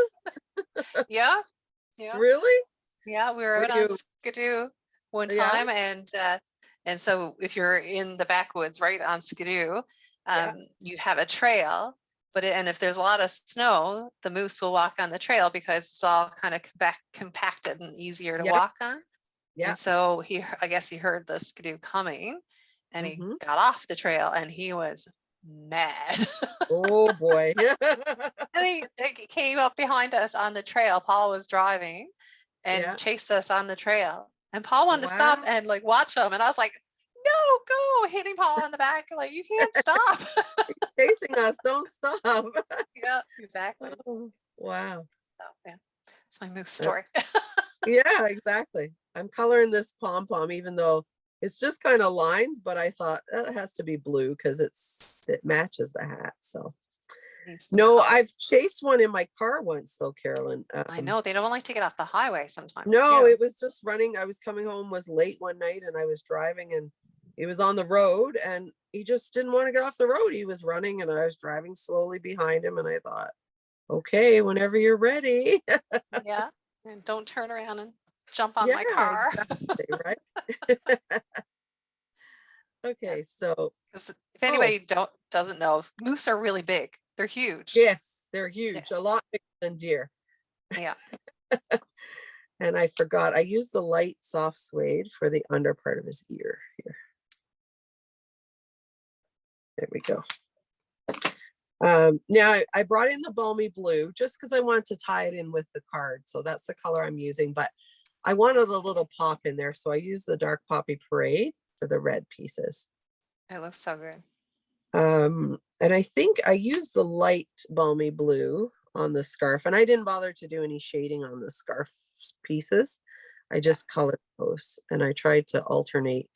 Yeah. Yeah. Really? Yeah. We were Were out on you? Skidoo one Yeah, time, and so if you're in the backwoods, right on Skidoo, yeah, you have a trail, and if there's a lot of snow, the moose will walk on the trail because it's all kind of compacted and easier to yeah, walk on. yeah. And so I guess he heard the Skidoo coming, and he Mm-hmm. got off the trail, and he was mad. Oh boy. And he came up behind us on the trail. Paul was driving and Yeah. chased us on the trail. And Paul wanted to stop Wow. and like watch him. And I was like, no, go, hitting Paul on the back. Like, you can't stop. Chasing us, don't stop. Yeah, exactly. Oh, wow. So, yeah, it's my moose Uh, story. yeah, exactly. I'm coloring this pom-pom, even though it's just kind of lines, but I thought it has to be blue because it matches the hat. So Needs some no, color. I've chased one in my car once though, Carolyn. I know they don't like to get off the highway sometimes No, too. it was just running. I was coming home, was late one night, and I was driving, and he was on the road, and he just didn't want to get off the road. He was running, and I was driving slowly behind him, and I thought, okay, whenever you're ready. Yeah, and don't turn around and jump on Yeah, my car. exactly, right? Yeah, Okay, so because if oh, anybody doesn't know, moose are really big. They're huge. yes, they're huge, a Yes. lot bigger than deer. Yeah. And I forgot, I used the light soft suede for the under part of his ear here. There we go. Now I brought in the balmy blue just because I wanted to tie it in with the card. So that's the color I'm using, but I wanted a little pop in there. So I used the dark poppy parade for the red pieces. It looks so good. And I think I used the light balmy blue on the scarf, and I didn't bother to do any shading on the scarf pieces. I just colored those, and I tried to alternate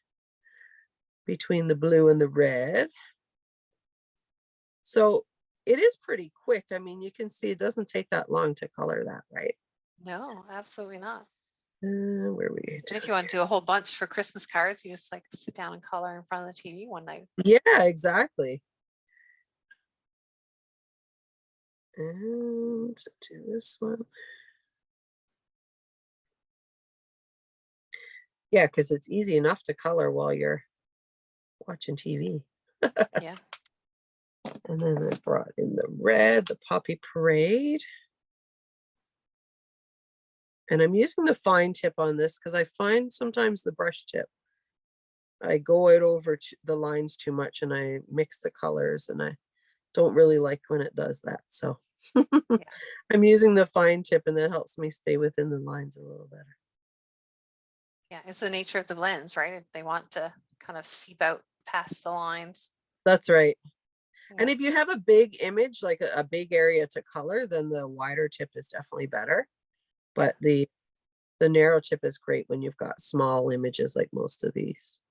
between the blue and the red. So it is pretty quick. I mean, you can see it doesn't take that long to color that, right? No, absolutely not. Where we? And if you want to do a whole bunch for Christmas cards, you just like sit down and color in front of the TV one night. Yeah, exactly. And do this one. Yeah, because it's easy enough to color while you're watching TV. Yeah. And then I brought in the red, the poppy parade. And I'm using the fine tip on this because I find sometimes the brush tip, I go out over the lines too much and I mix the colors, and I don't really like when it does that. So I'm using the fine tip, and that helps me stay within the lines a little better. Yeah, it's the nature of the blends, right? They want to kind of seep out past the lines. That's right. Yeah. And if you have a big image, like a big area to color, then the wider tip is definitely better. But the narrow tip is great when you've got small images like most of these.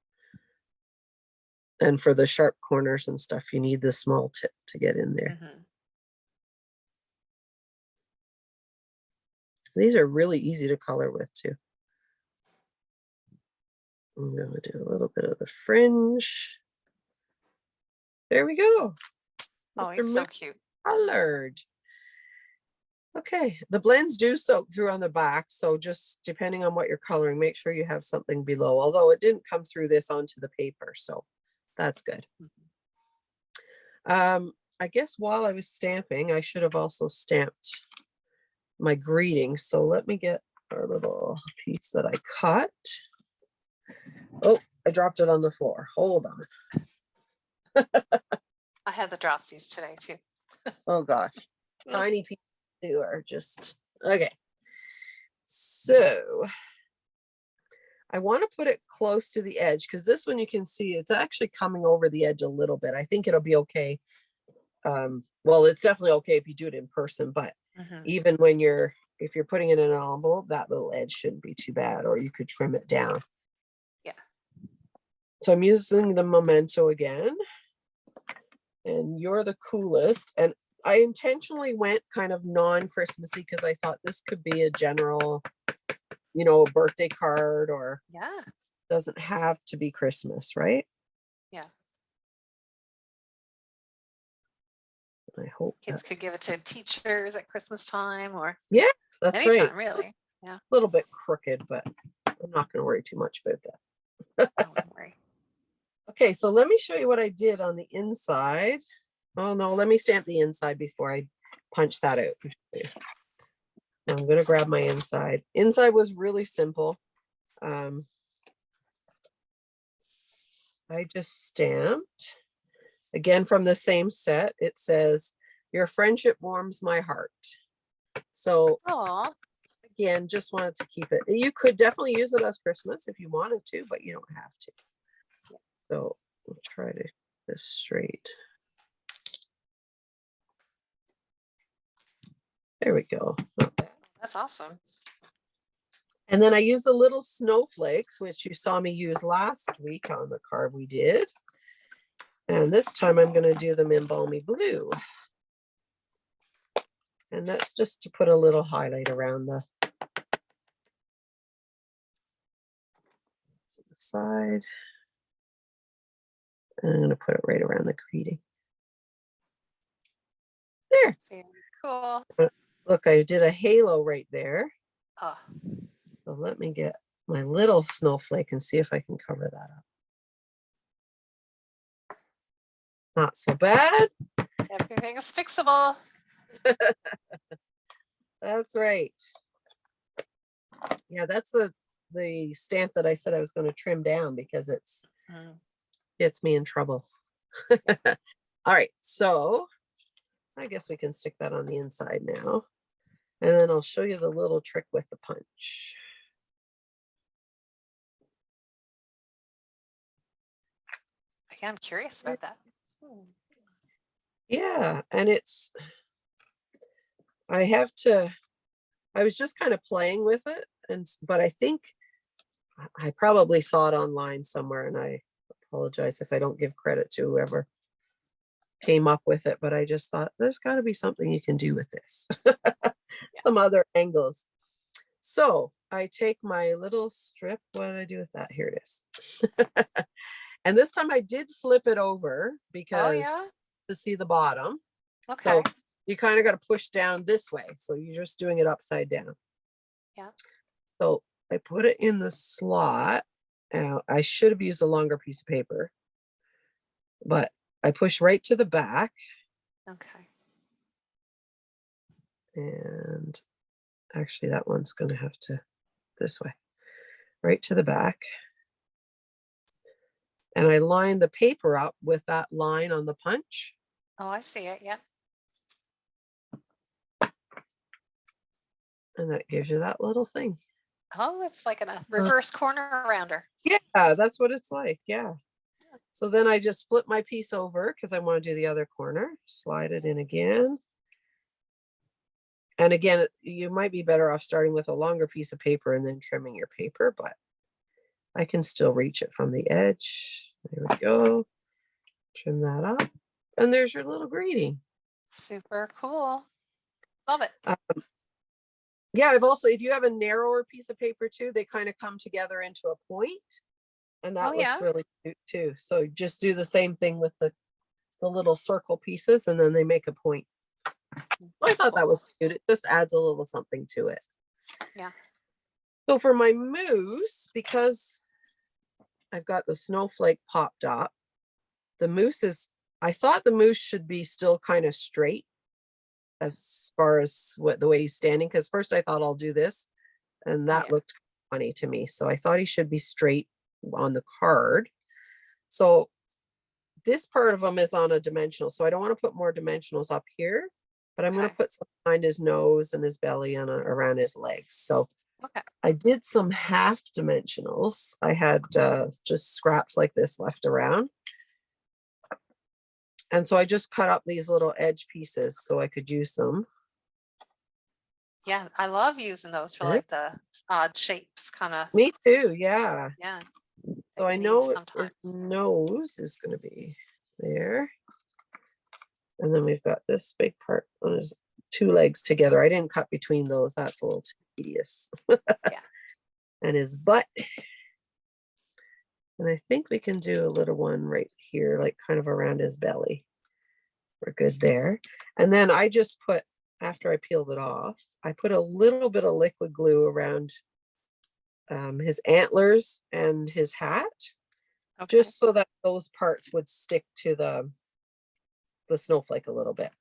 And for the sharp corners and stuff, you need the small tip to get in there. Mm-hmm. These are really easy to color with too. I'm going to do a little bit of the fringe. There we go. Oh, he's so cute. Colored. Okay, the blends do soak through on the back, so just depending on what you're coloring, make sure you have something below, although it didn't come through this onto the paper, so that's good. I guess while I was stamping, I should have also stamped my greeting. So let me get our little piece that I cut. Oh, I dropped it on the floor. Hold on. I had the dropsies today too. Oh gosh, tiny pieces too are just, okay. So I want to put it close to the edge because this one you can see it's actually coming over the edge a little bit. I think it'll be okay. Well, it's definitely okay if you do it in person, but even when if you're putting it in an envelope, that little edge shouldn't be too bad, or you could trim it down. Yeah. So I'm using the Memento again, and You're the Coolest. And I intentionally went kind of non-Christmassy because I thought this could be a general, a birthday card, or doesn't have to be Christmas, right? Yeah. I hope kids could give it to teachers at Christmas time, or that's anytime, right. really. Yeah. A little bit crooked, but I'm not going to worry too much about that. Don't worry. Okay, so let me show you what I did on the inside. Oh no, let me stamp the inside before I punch that out. I'm going to grab my inside. Inside was really simple. I just stamped. Again, from the same set, it says, "Your friendship warms my heart." So again, just wanted to keep it. You could definitely use it as Christmas if you wanted to, but you don't have to. So we'll try to get this straight. There we go. That's awesome. And then I use the little snowflakes, which you saw me use last week on the card we did. And this time I'm going to do them in balmy blue. And that's just to put a little highlight around the side. And I'm going to put it right around the greeting. There. Very cool. Look, I did a halo right there. Oh. So let me get my little snowflake and see if I can cover that up. Not so bad. Everything is fixable. That's right. Yeah, that's the stamp that I said I was going to trim down because it's gets me in trouble. All right, so I guess we can stick that on the inside now. And then I'll show you the little trick with the punch. Yeah, I'm curious about that. Yeah, and I was just kind of playing with it, but I think I probably saw it online somewhere, and I apologize if I don't give credit to whoever came up with it, but I just thought there's got to be something you can do with this. Some other angles. So I take my little strip. What did I do with that? Here it is. And this time I did flip it over because to see the bottom. Okay. So you kind of got to push down this way. So you're just doing it upside down. Yeah. So I put it in the slot. I should have used a longer piece of paper, but I push right to the back. Okay. And actually that one's going to have to this way, right to the back. And I line the paper up with that line on the punch. Oh, I see it. Yeah. And that gives you that little thing. Oh, it's like a reverse corner rounder. Yeah, that's what it's like. Yeah. So then I just flip my piece over because I want to do the other corner, slide it in again. And again, you might be better off starting with a longer piece of paper and then trimming your paper, but I can still reach it from the edge. There we go. Trim that up. And there's your little greeting. Super cool. Love it. Yeah, I've also, if you have a narrower piece of paper too, they kind of come together into a point. And that looks really cute too. So just do the same thing with the little circle pieces and then they make a point. So I That's thought that cool. was cute. It just adds a little something to it. Yeah. So for my moose, because I've got the snowflake popped up, the moose is, I thought the moose should be still kind of straight as far as what the way he's standing. Because first I thought I'll do this, and that Yeah. looked funny to me. So I thought he should be straight on the card. So this part of him is on a dimensional. So I don't want to put more dimensionals up here, but I'm going Okay. to put some behind his nose and his belly and around his legs. So Okay. I did some half dimensionals. I had just scraps like this left around. And so I just cut up these little edge pieces so I could use them. Yeah, I love using those for Okay. like the odd shapes, kind of. Me too, yeah. Yeah. So That I you need know his sometimes. nose is going to be there. And then we've got this big part on his two legs together. I didn't cut between those. That's a little too tedious. Yeah. And his butt. And I think we can do a little one right here, like kind of around his belly. We're good there. And then I just put, after I peeled it off, I put a little bit of liquid glue around his antlers and his hat, Okay. just so that those parts would stick to the snowflake a little bit.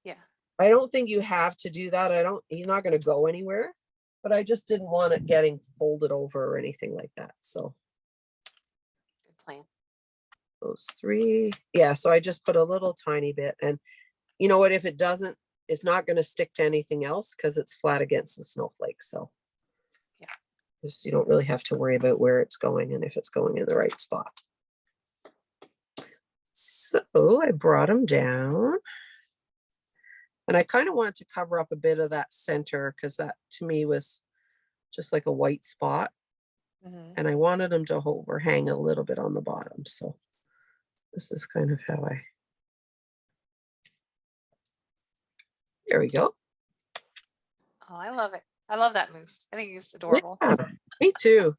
Yeah. I don't think you have to do that. He's not going to go anywhere, but I just didn't want it getting folded over or anything like that. So Good plan. those three. Yeah. So I just put a little tiny bit, and you know what, if it doesn't, it's not going to stick to anything else because it's flat against the snowflake. So Yeah. just, you don't really have to worry about where it's going and if it's going in the right spot. So I brought them down. And I kind of wanted to cover up a bit of that center because that to me was just like a white spot. Mhm. And I wanted them to overhang a little bit on the bottom. So this is kind of how there we go. Oh, I love it. I love that moose. I think he's adorable. Yeah, me too.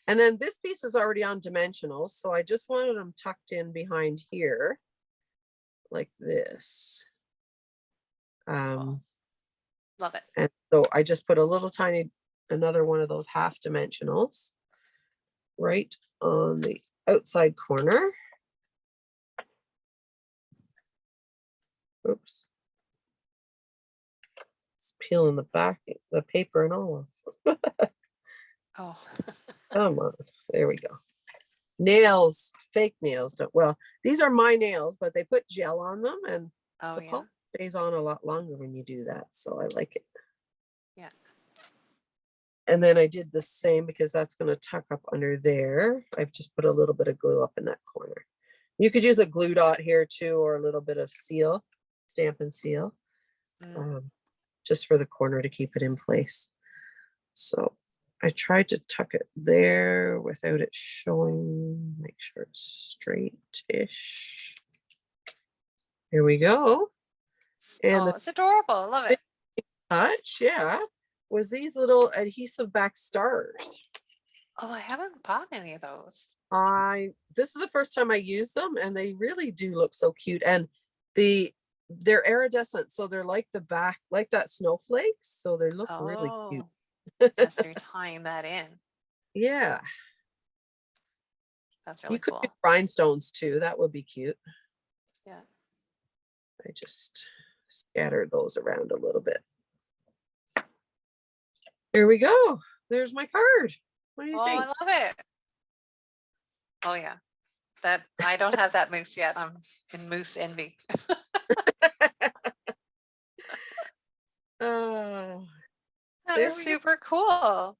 And then this piece is already on dimensionals. So I just wanted them tucked in behind here like this. Love it. And so I just put a little tiny, another one of those half dimensionals right on the outside corner. Oops. It's peeling the back, the paper and all. Oh. Come on. There we go. Nails, fake nails. Well, these are my nails, but they put gel on them, and Oh the yeah. polish stays on a lot longer when you do that. So I like it. Yeah. And then I did the same because that's going to tuck up under there. I've just put a little bit of glue up in that corner. You could use a glue dot here too, or a little bit of seal, Stampin' Seal, just for the corner to keep it in place. So I tried to tuck it there without it showing, make sure it's straight-ish. Here we go. And Oh, it's adorable. I love it. touch, yeah, was these little adhesive back stars. Oh, I haven't bought any of those. This is the first time I used them, and they really do look so cute. And they're iridescent, so they're like the back, like that snowflake. So they look really cute. Oh, yes, you're tying that in. Yeah, That's you really could do cool. rhinestones too. That would be cute. Yeah. I just scattered those around a little bit. Here we go. There's my card. What do you Oh, think? I love it. Oh yeah. That I don't have that moose yet. I'm in moose envy. Oh, That there is we go. super cool.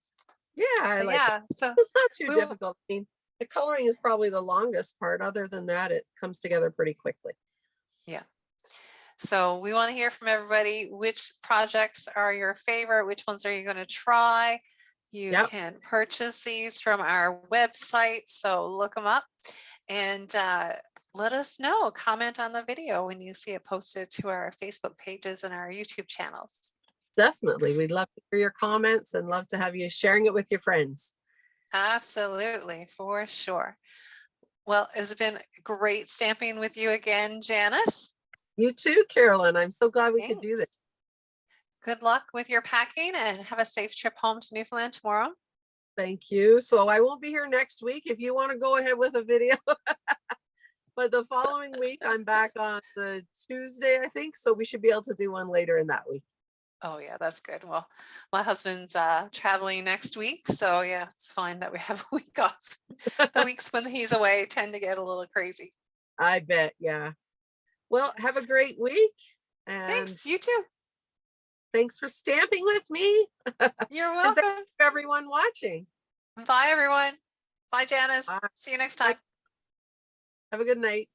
Yeah, I So like it. yeah, so It's not too we will, difficult. I mean, the coloring is probably the longest part. Other than that, it comes together pretty quickly. yeah. So we want to hear from everybody. Which projects are your favorite? Which ones are you going to try? You Yep. can purchase these from our website. So look them up and let us know. Comment on the video when you see it posted to our Facebook pages and our YouTube channels. Definitely. We'd love to hear your comments and love to have you sharing it with your friends. Absolutely, for sure. Well, it's been great stamping with you again, Janice. You too, Carolyn. I'm so glad we could do this. Thanks. Good luck with your packing and have a safe trip home to Newfoundland tomorrow. Thank you. So I won't be here next week if you want to go ahead with a video. But the following week, I'm back on the Tuesday, I think. So we should be able to do one later in that week. Oh yeah, that's good. Well, my husband's traveling next week, so yeah, it's fine that we have a week off. The weeks when he's away tend to get a little crazy. I bet. Yeah. Well, have a great week. And Thanks, you too. thanks for stamping with me. You're And thank welcome. you everyone watching. Bye everyone. Bye Janice. Bye. See you next time. Have a good night.